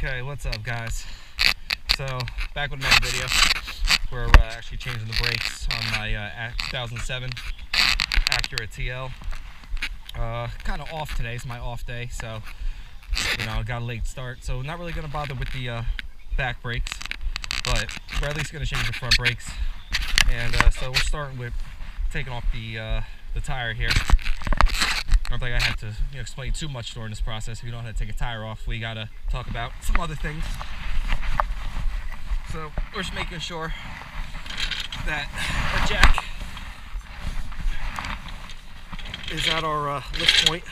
Okay, what's up guys? So, back with another video. We're actually changing the brakes on my 2007 Acura TL. Kind of off today, it's my off day, so you know, I got a late start. So not really going to bother with the back brakes, but we're at least going to change the front brakes. And so we're starting with taking off the tire here. I don't think I have to explain too much during this process. If you don't know how to take a tire off, we gotta talk about some other things. So we're just making sure that our jack is at our lift point.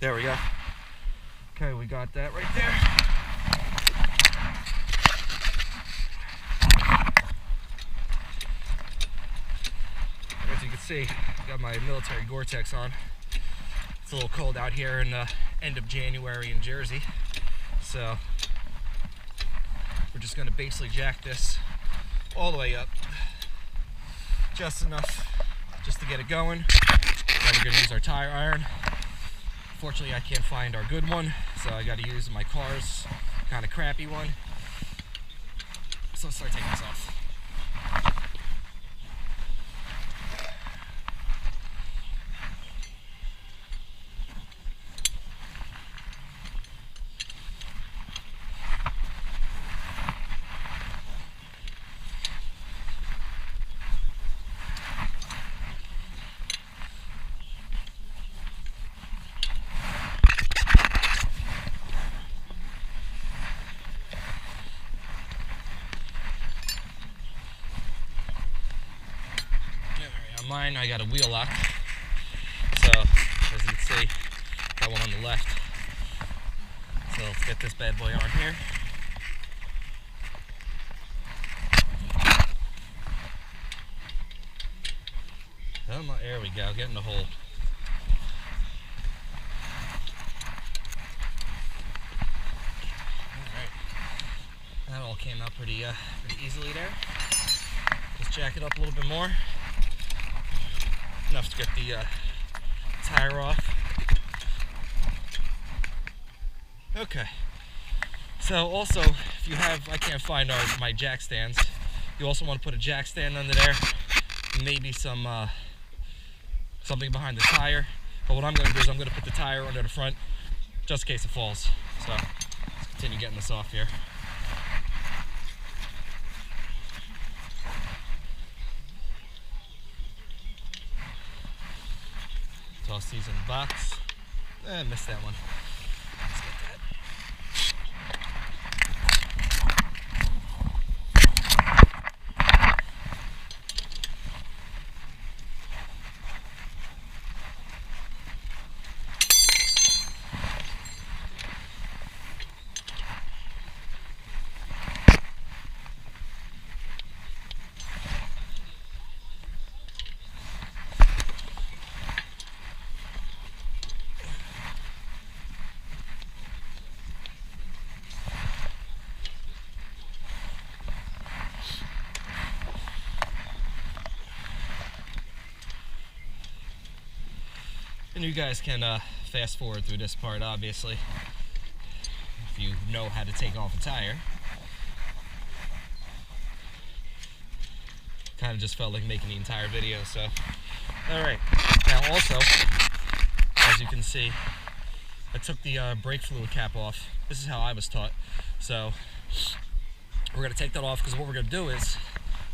There we go. Okay, we got that right there. As you can see, I got my military Gore-Tex on. It's a little cold out here in the end of January in Jersey. So we're just going to basically jack this all the way up. Just enough just to get it going. Now we're going to use our tire iron. Fortunately, I can't find our good one, so I got to use my car's kind of crappy one. So let's start taking this off. Mine, I got a wheel lock, so as you can see, got one on the left. So let's get this bad boy on here. There we go, get in the hole. Alright, that all came out pretty easily there. Just jack it up a little bit more. Enough to get the tire off. Okay. So also, if you have, I can't find my jack stands. You also want to put a jack stand under there. Maybe some something behind the tire. But what I'm going to do is I'm going to put the tire under the front, just in case it falls. So let's continue getting this off here. Toss these in the box. I missed that one. Let's get that. And you guys can fast forward through this part, obviously, if you know how to take off a tire. Kind of just felt like making the entire video, so. Alright, now also, as you can see, I took the brake fluid cap off. This is how I was taught. So, we're going to take that off because what we're going to do is,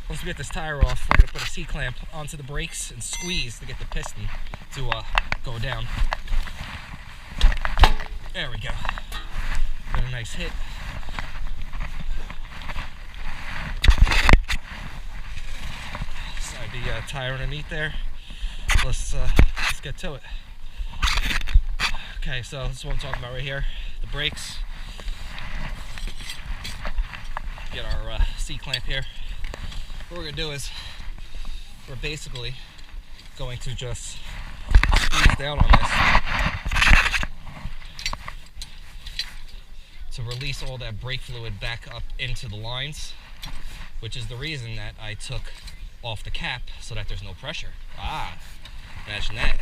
once we get this tire off, we're going to put a C-clamp onto the brakes and squeeze to get the piston to go down. There we go. Got a nice hit. Slide the tire underneath there. Let's get to it. Okay, so this is what I'm talking about right here. The brakes. Get our C-clamp here. What we're going to do is we're basically going to just squeeze down on this to release all that brake fluid back up into the lines, which is the reason that I took off the cap so that there's no pressure. Ah, imagine that.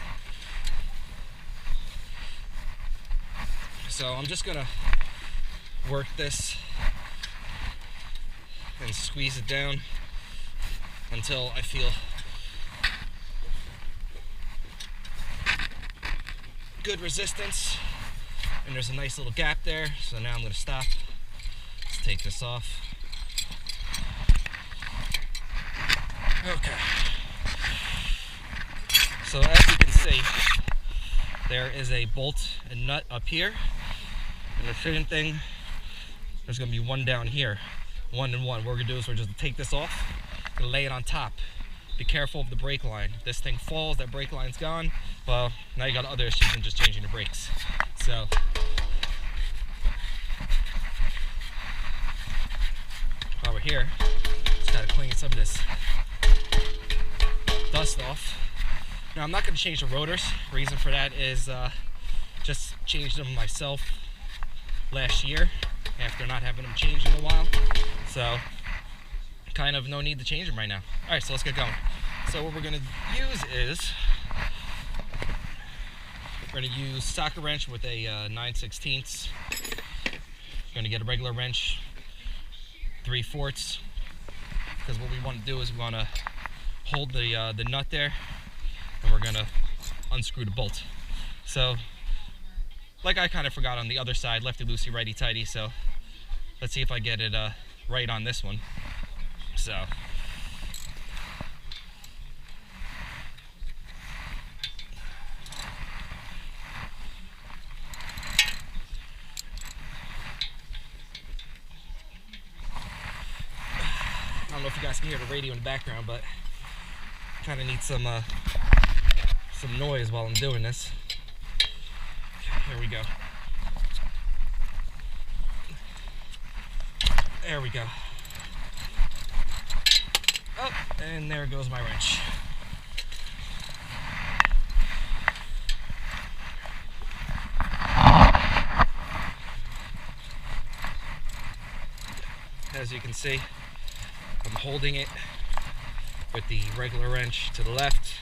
So I'm just gonna work this and squeeze it down until I feel good resistance, and there's a nice little gap there. So now I'm going to stop. Let's take this off. Okay. So as you can see, there is a bolt and nut up here, and the same thing, there's going to be one down here, one and one. What we're going to do is we're just going to take this off and lay it on top. Be careful of the brake line. If this thing falls, that brake line's gone. Well, now you got other issues than just changing the brakes. So while we're here, just gotta clean some of this dust off. Now I'm not gonna change the rotors. Reason for that is just changed them myself last year after not having them changed in a while. So kind of no need to change them right now. All right, so let's get going. So what we're gonna use is, we're gonna use socket wrench with a 9/16. We're gonna get a regular wrench, 3/4, because what we want to do is we want to hold the nut there, and we're gonna unscrew the bolt. So, like I kind of forgot on the other side, lefty loosey, righty tighty. So let's see if I get it right on this one. So I don't know if you guys can hear the radio in the background, but kind of need some noise while I'm doing this. Here we go. There we go. Oh, and there goes my wrench. As you can see, I'm holding it with the regular wrench to the left,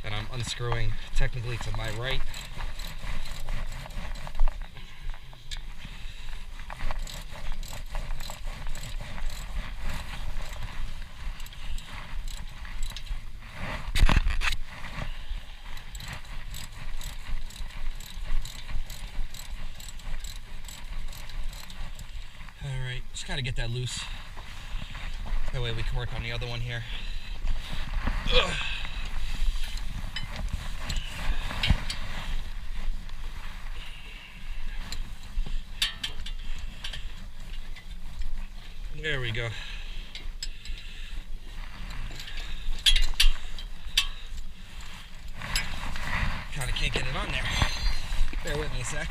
and I'm unscrewing technically to my right. Alright, just gotta get that loose. That way we can work on the other one here. Ugh. There we go. Kinda can't get it on there. Bear with me a sec.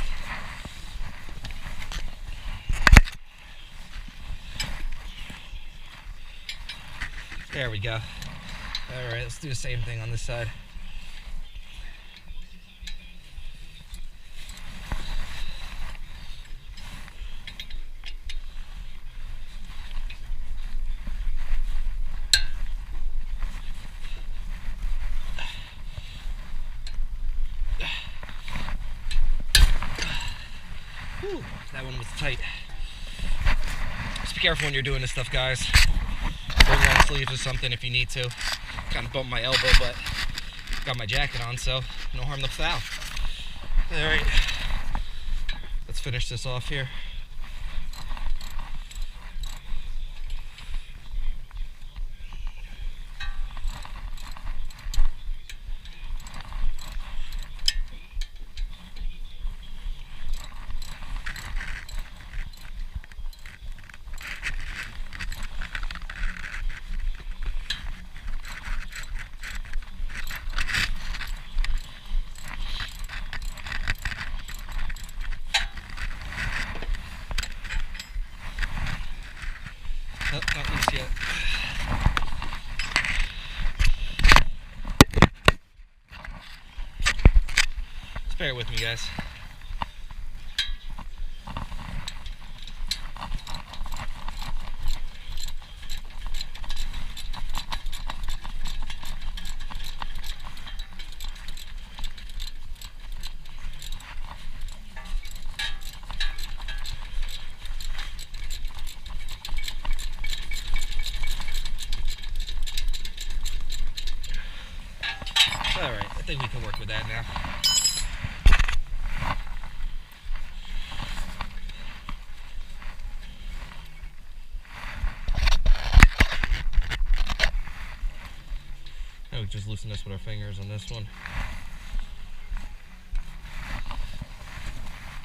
There we go. Alright, let's do the same thing on this side. Whew, that one was tight. Just be careful when you're doing this stuff, guys. Bring long sleeves or something if you need to. Kind of bumped my elbow, but got my jacket on, so no harm, no foul. Alright, let's finish this off here. Oh, not loose yet. Just bear with me, guys. think we can work with that now. Now we just loosen this with our fingers on this one.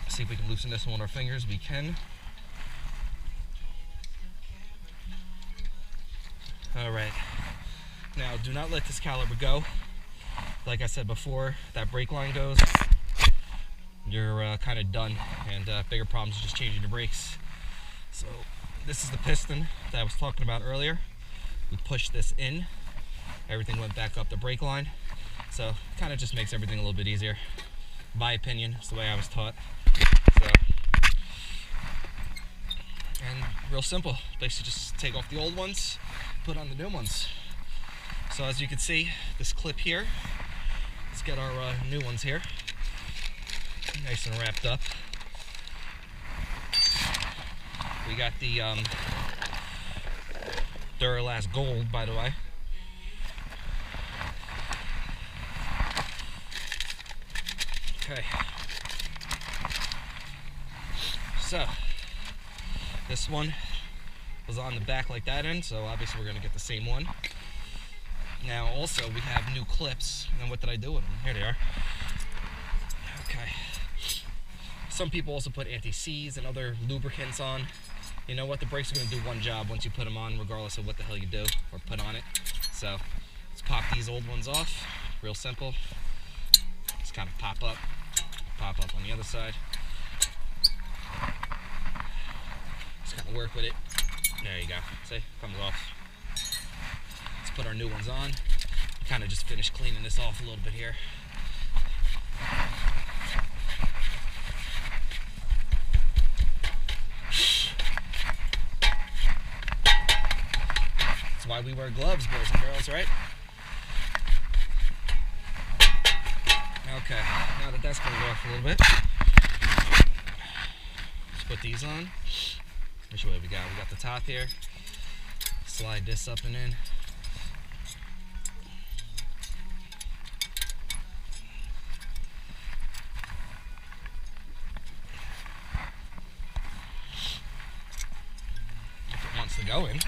See if we can loosen this one with our fingers. We can. Alright. Now, do not let this caliper go. Like I said before, that brake line goes, you're kind of done, and bigger problems is just changing the brakes. So this is the piston that I was talking about earlier. We pushed this in, everything went back up the brake line, so it kind of just makes everything a little bit easier. My opinion, it's the way I was taught. So, and real simple, basically just take off the old ones, put on the new ones. So as you can see, this clip here, let's get our new ones here, nice and wrapped up. We got the Duralast Gold, by the way. Okay. So, this one was on the back like that end, so obviously we're going to get the same one. Now also we have new clips, and what did I do with them? Here they are. Okay. Some people also put anti-seize and other lubricants on. You know what? The brakes are going to do one job once you put them on, regardless of what the hell you do or put on it. So let's pop these old ones off. Real simple. Just kind of pop up on the other side. Just kind of work with it. There you go. See? Comes off. Let's put our new ones on. Kind of just finish cleaning this off a little bit here. That's why we wear gloves, boys and girls, right? Okay, now that that's cleaned off a little bit, let's put these on. Let me show you what we got. We got the top here. Slide this up and in. If it wants to go in.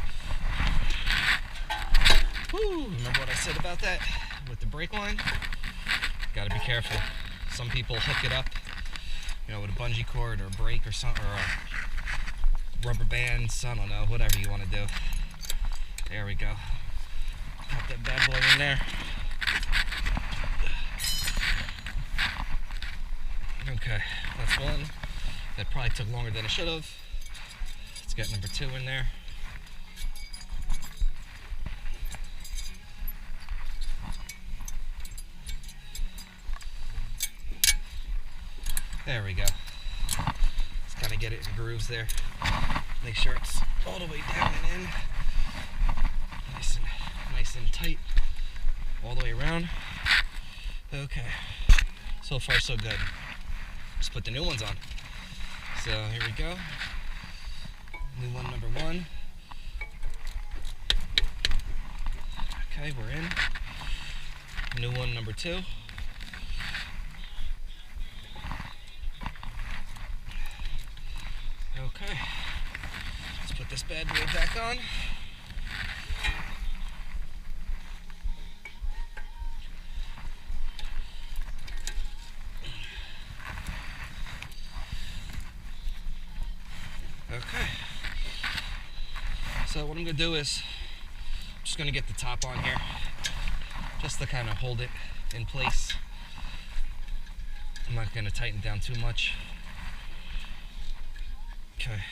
Woo! Remember what I said about that with the brake line? Got to be careful. Some people hook it up, you know, with a bungee cord or a brake or something, or rubber bands. I don't know, whatever you want to do. There we go. Pop that bad boy in there. Okay, that's one. That probably took longer than it should have. Let's get number 2 in there. There we go. Just kind of get it in grooves there. Make sure it's all the way down and in. Nice and tight. All the way around. Okay. So far so good. Let's put the new ones on. So here we go. New one number 1. Okay, we're in. New one number 2. Okay, let's put this bad boy back on. Okay, so what I'm going to do is, I'm just going to get the top on here, just to kind of hold it in place. I'm not going to tighten down too much. Okay,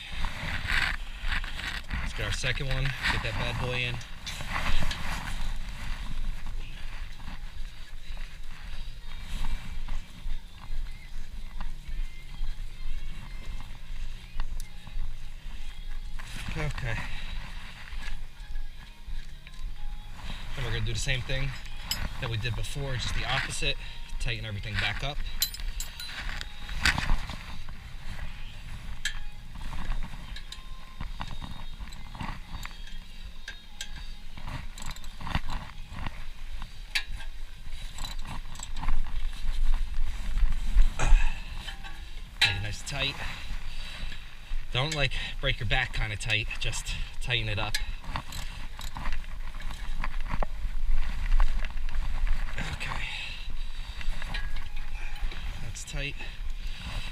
let's get our second one, get that bad boy in. Okay, then we're going to do the same thing that we did before, just the opposite, tighten everything back up. tight. Don't like break your back kind of tight, just tighten it up. Okay. That's tight.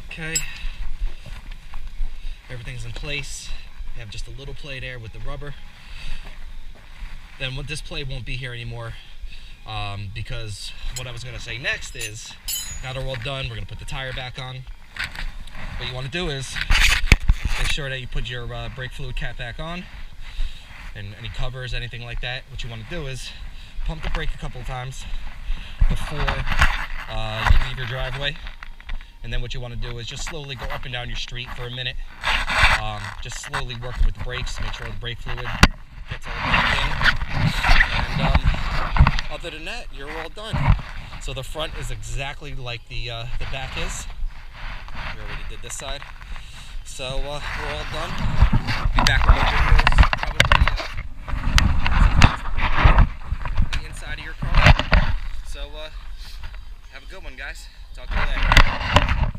Okay. Everything's in place. You have just a little play there with the rubber. Then this play won't be here anymore because what I was going to say next is, now they're all done, we're going to put the tire back on. What you want to do is make sure that you put your brake fluid cap back on, and any covers, anything like that. What you want to do is pump the brake a couple of times before you leave your driveway. And then what you want to do is just slowly go up and down your street for a minute. Just slowly working with the brakes, make sure the brake fluid gets all back in. And other than that, you're all done. So the front is exactly like the back is. We already did this side. So we're all done. Be back with more videos, probably the inside of your car. So have a good one, guys. Talk to you later.